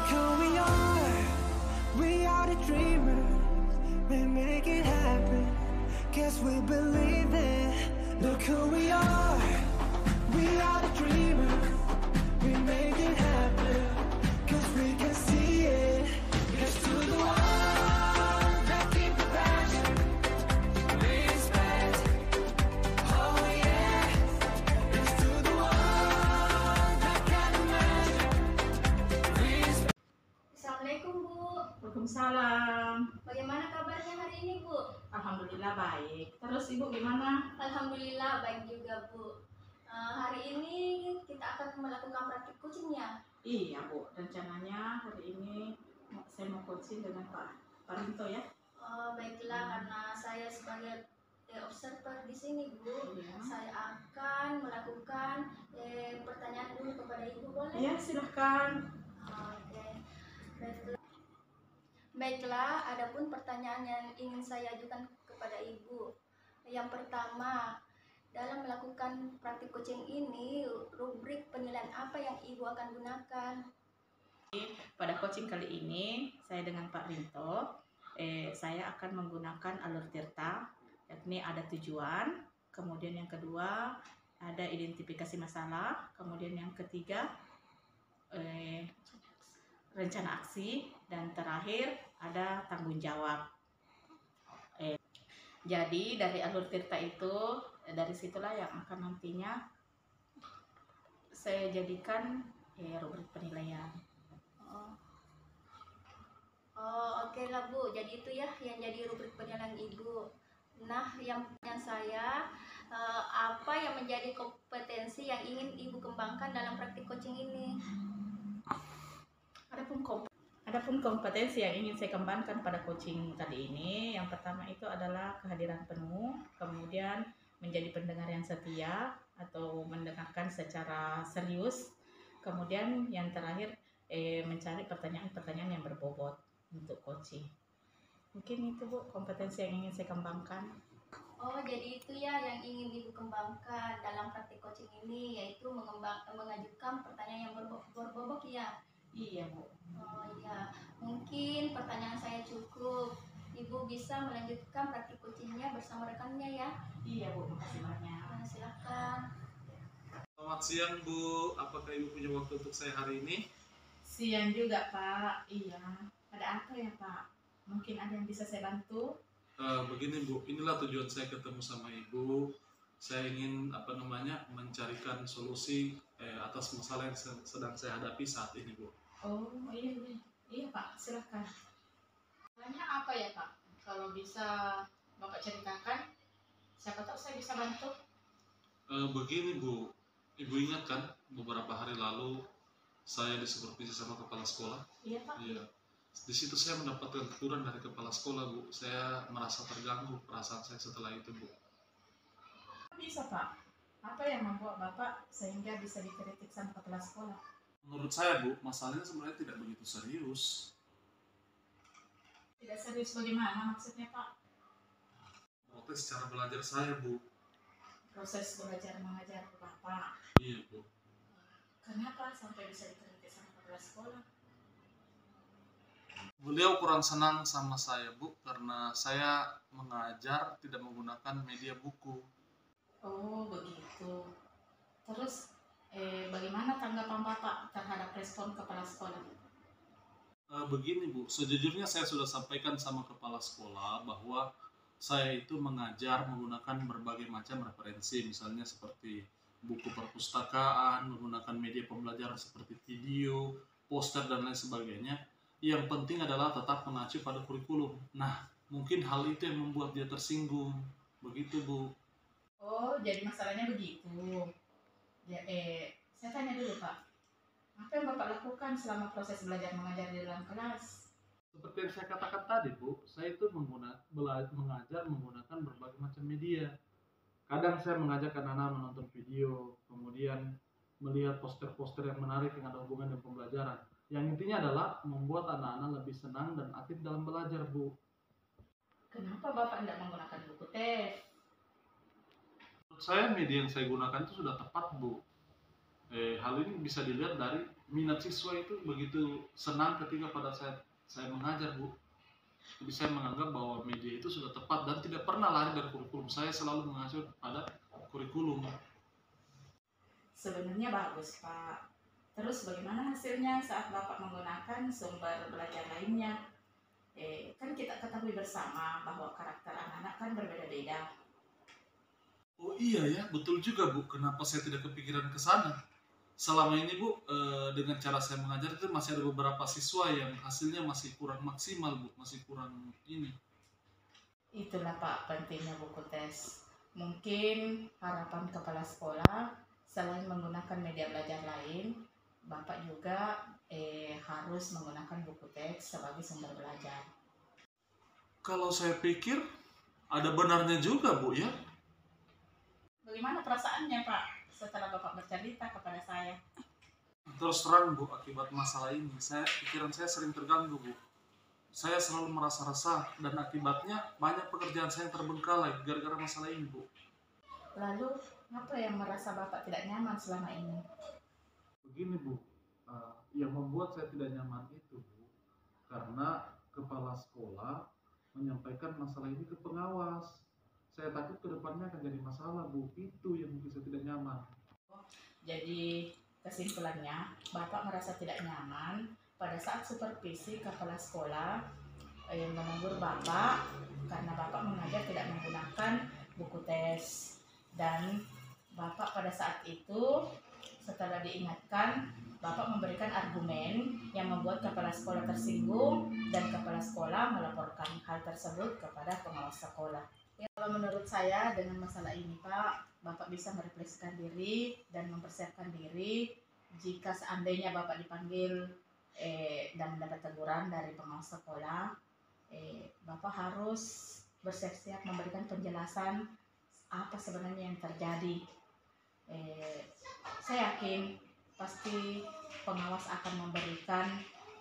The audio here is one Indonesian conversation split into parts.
Look who we are the dreamers. We make it happen. Guess we believe it. Look who we are the dreamers. We make it happen. Cause we can see it. Here's to the one that keep the passion. Respect. Oh yeah. Here's to the one that can imagine. Respect. Assalamualaikum Bu. Waalaikumsalam. Bagaimana kabarnya hari ini Bu? Alhamdulillah baik. Terus Ibu gimana? Alhamdulillah baik juga Bu. Hari ini kita akan melakukan praktik coaching ya? Iya Bu, rencananya hari ini saya mau coaching dengan Pak Rinto ya. Baiklah, karena saya sebagai observer di sini Bu, Iya. saya akan melakukan pertanyaan dulu kepada Ibu, boleh? Iya silahkan. Oke. Baiklah, adapun pertanyaan yang ingin saya ajukan kepada Ibu. Yang pertama, dalam melakukan praktik coaching ini, rubrik penilaian apa yang Ibu akan gunakan? Pada coaching kali ini saya dengan Pak Rinto, saya akan menggunakan alur tirta, yakni ada tujuan, kemudian yang kedua ada identifikasi masalah, kemudian yang ketiga rencana aksi, dan terakhir ada tanggung jawab. Jadi dari alur tirta itu, dari situlah yang akan nantinya saya jadikan rubrik penilaian. Oke lah Bu, jadi itu ya yang jadi rubrik penilaian Ibu. Nah, yang saya, apa yang menjadi kompetensi yang ingin Ibu kembangkan dalam praktik coaching ini? Adapun kompetensi yang ingin saya kembangkan pada coaching kali ini, yang pertama itu adalah kehadiran penuh, kemudian menjadi pendengar yang setia atau mendengarkan secara serius, kemudian yang terakhir mencari pertanyaan-pertanyaan yang berbobot untuk coaching. Mungkin itu Bu kompetensi yang ingin saya kembangkan. Oh, jadi itu ya yang ingin Ibu kembangkan dalam praktik coaching ini, yaitu mengajukan pertanyaan yang berbobot ya. Iya Bu. Oh iya, mungkin pertanyaan saya cukup. Ibu bisa melanjutkan praktik coachingnya bersama rekannya ya. Iya Bu, makasih banyak. Silakan. Selamat siang Bu, apakah Ibu punya waktu untuk saya hari ini? Siang juga Pak. Iya. Ada apa ya Pak? Mungkin ada yang bisa saya bantu? Begini Bu, inilah tujuan saya ketemu sama Ibu. Saya ingin mencarikan solusi atas masalah yang sedang saya hadapi saat ini Bu. Oh iya Pak, silahkan. Tanya apa ya Pak? Kalau bisa Bapak ceritakan, siapa tahu saya bisa bantu. Begini Bu, Ibu ingat kan beberapa hari lalu saya disupervisi sama kepala sekolah? Iya Pak. Iya. Di situ saya mendapatkan teguran dari kepala sekolah Bu. Saya merasa terganggu perasaan saya setelah itu Bu. Bisa Pak. Apa yang membuat Bapak sehingga bisa dikritik sama kepala sekolah? Menurut saya Bu, masalahnya sebenarnya tidak begitu serius. Tidak serius bagaimana maksudnya Pak? Protes cara belajar saya Bu. Proses belajar mengajar Bapak. Iya Bu. Kenapa sampai bisa dikritik sama kepala sekolah? Beliau kurang senang sama saya Bu, karena saya mengajar tidak menggunakan media buku. Oh begitu. Terus bagaimana tanggapan Bapak terhadap respon kepala sekolah? Begini Bu, sejujurnya saya sudah sampaikan sama kepala sekolah bahwa saya itu mengajar menggunakan berbagai macam referensi, misalnya seperti buku perpustakaan, menggunakan media pembelajaran seperti video, poster, dan lain sebagainya. Yang penting adalah tetap mengacu pada kurikulum. Nah, mungkin hal itu yang membuat dia tersinggung. Begitu Bu. Oh, jadi masalahnya begitu. Ya, saya tanya dulu Pak, apa yang Bapak lakukan selama proses belajar mengajar di dalam kelas? Seperti yang saya katakan tadi Bu, saya itu mengajar menggunakan berbagai macam media. Kadang saya mengajak anak-anak menonton video, kemudian melihat poster-poster yang menarik yang ada hubungan dengan pembelajaran. Yang intinya adalah membuat anak-anak lebih senang dan aktif dalam belajar Bu. Kenapa Bapak tidak menggunakan buku teks? Menurut saya media yang saya gunakan itu sudah tepat Bu. Hal ini bisa dilihat dari minat siswa itu begitu senang ketika pada saat saya mengajar, Bu. Jadi saya menganggap bahwa media itu sudah tepat dan tidak pernah lari dari kurikulum. Saya selalu mengacu pada kurikulum. Sebenarnya bagus, Pak. Terus bagaimana hasilnya saat Bapak menggunakan sumber belajar lainnya? Kan kita ketahui bersama bahwa karakter anak-anak kan berbeda-beda. Oh iya ya, betul juga, Bu. Kenapa saya tidak kepikiran ke sana? Selama ini, Bu, dengan cara saya mengajar itu masih ada beberapa siswa yang hasilnya masih kurang maksimal, Bu. Masih kurang ini. Itulah Pak pentingnya buku tes. Mungkin harapan kepala sekolah selain menggunakan media belajar lain, Bapak juga harus menggunakan buku teks sebagai sumber belajar. Kalau saya pikir ada benarnya juga, Bu, ya. Bagaimana perasaannya Pak setelah Bapak bercerita kepada saya? Terus terang, Bu, akibat masalah ini, pikiran saya sering terganggu, Bu. Saya selalu merasa resah dan akibatnya banyak pekerjaan saya yang terbengkalai gara-gara masalah ini, Bu. Lalu apa yang merasa Bapak tidak nyaman selama ini? Begini, Bu, yang membuat saya tidak nyaman itu, Bu, karena kepala sekolah menyampaikan masalah ini ke pengawas. Saya takut ke depannya akan jadi masalah, Bu. Itu yang bikin saya tidak nyaman. Jadi kesimpulannya, Bapak merasa tidak nyaman pada saat supervisi kepala sekolah yang menegur Bapak karena Bapak mengajar tidak menggunakan buku tes, dan Bapak pada saat itu setelah diingatkan, Bapak memberikan argumen yang membuat kepala sekolah tersinggung dan kepala sekolah melaporkan hal tersebut kepada pengawas sekolah. Ya, kalau menurut saya dengan masalah ini Pak, Bapak bisa merefleksikan diri dan mempersiapkan diri jika seandainya Bapak dipanggil dan mendapat teguran dari pengawas sekolah, Bapak harus bersiap-siap memberikan penjelasan apa sebenarnya yang terjadi. Saya yakin pasti pengawas akan memberikan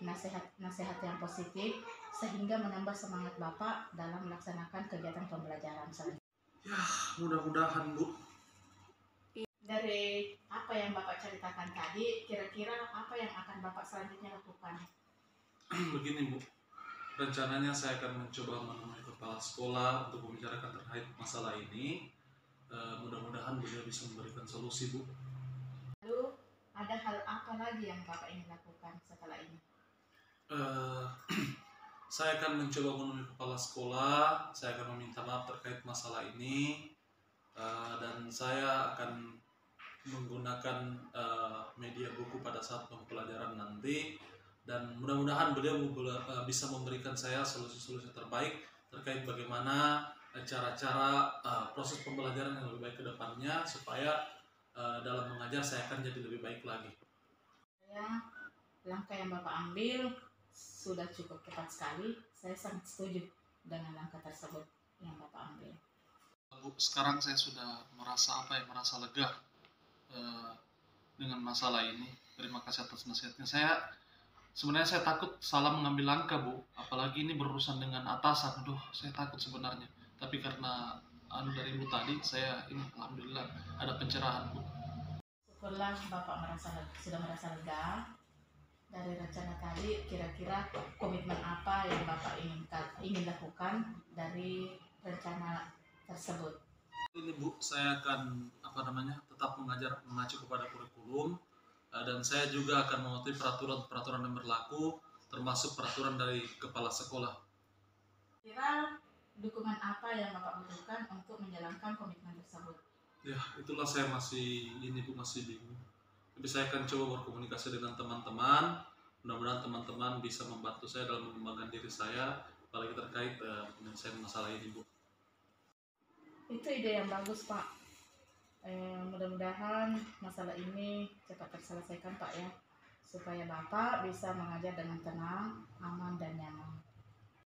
nasihat-nasihat yang positif sehingga menambah semangat Bapak dalam melaksanakan kegiatan pembelajaran selanjutnya. Ya, mudah-mudahan, Bu. Dari apa yang Bapak ceritakan tadi, kira-kira apa yang akan Bapak selanjutnya lakukan? Begini, Bu. Rencananya saya akan mencoba menemui kepala sekolah untuk membicarakan terkait masalah ini. Mudah-mudahan beliau bisa memberikan solusi, Bu. Lalu ada hal apa lagi yang Bapak ingin lakukan setelah ini? Saya akan mencoba menemui kepala sekolah. Saya akan meminta maaf terkait masalah ini, dan saya akan menggunakan media buku pada saat pembelajaran nanti, dan mudah-mudahan beliau bisa memberikan saya solusi-solusi terbaik terkait bagaimana cara-cara proses pembelajaran yang lebih baik ke depannya supaya dalam mengajar saya akan jadi lebih baik lagi. Langkah yang Bapak ambil sudah cukup tepat sekali. Saya sangat setuju dengan langkah tersebut yang Bapak ambil. Bu, sekarang saya sudah merasa lega dengan masalah ini. Terima kasih atas nasihatnya. Sebenarnya saya takut salah mengambil langkah, Bu. Apalagi ini berurusan dengan atasan. Aduh, saya takut sebenarnya. Tapi karena dari Ibu tadi, saya ini alhamdulillah ada pencerahan, Bu. Syukurlah Bapak sudah merasa lega. Dari rencana tadi, kira-kira komitmen apa yang Bapak ingin lakukan dari rencana tersebut? Ini, Bu, saya akan tetap mengacu kepada kurikulum, dan saya juga akan mematuhi peraturan yang berlaku, termasuk peraturan dari kepala sekolah. Kira dukungan apa yang Bapak butuhkan untuk menjalankan komitmen tersebut? Ya, itulah saya masih bingung. Tapi saya akan coba berkomunikasi dengan teman-teman. Mudah-mudahan teman-teman bisa membantu saya dalam mengembangkan diri saya, apalagi terkait penyelesaian masalah ini, Bu. Itu ide yang bagus, Pak. Mudah-mudahan masalah ini cepat terselesaikan, Pak, ya, supaya Bapak bisa mengajar dengan tenang, aman, dan nyaman.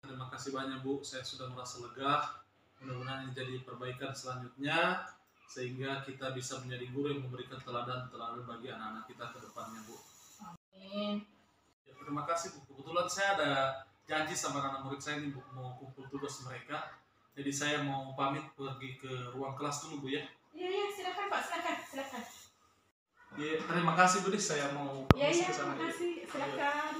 Terima kasih banyak, Bu. Saya sudah merasa lega. Mudah-mudahan ini jadi perbaikan selanjutnya, sehingga kita bisa menjadi guru yang memberikan teladan bagi anak-anak kita ke depannya, Bu. Amin. Ya, terima kasih, Bu. Kebetulan saya ada janji sama anak murid saya ini, Bu, mau kumpul tugas mereka. Jadi saya mau pamit pergi ke ruang kelas dulu, Bu, ya. Iya, silakan Pak, silakan. Ya, terima kasih Budi, saya mau Ya, permisi ya, ke sana. terima kasih. Silakan.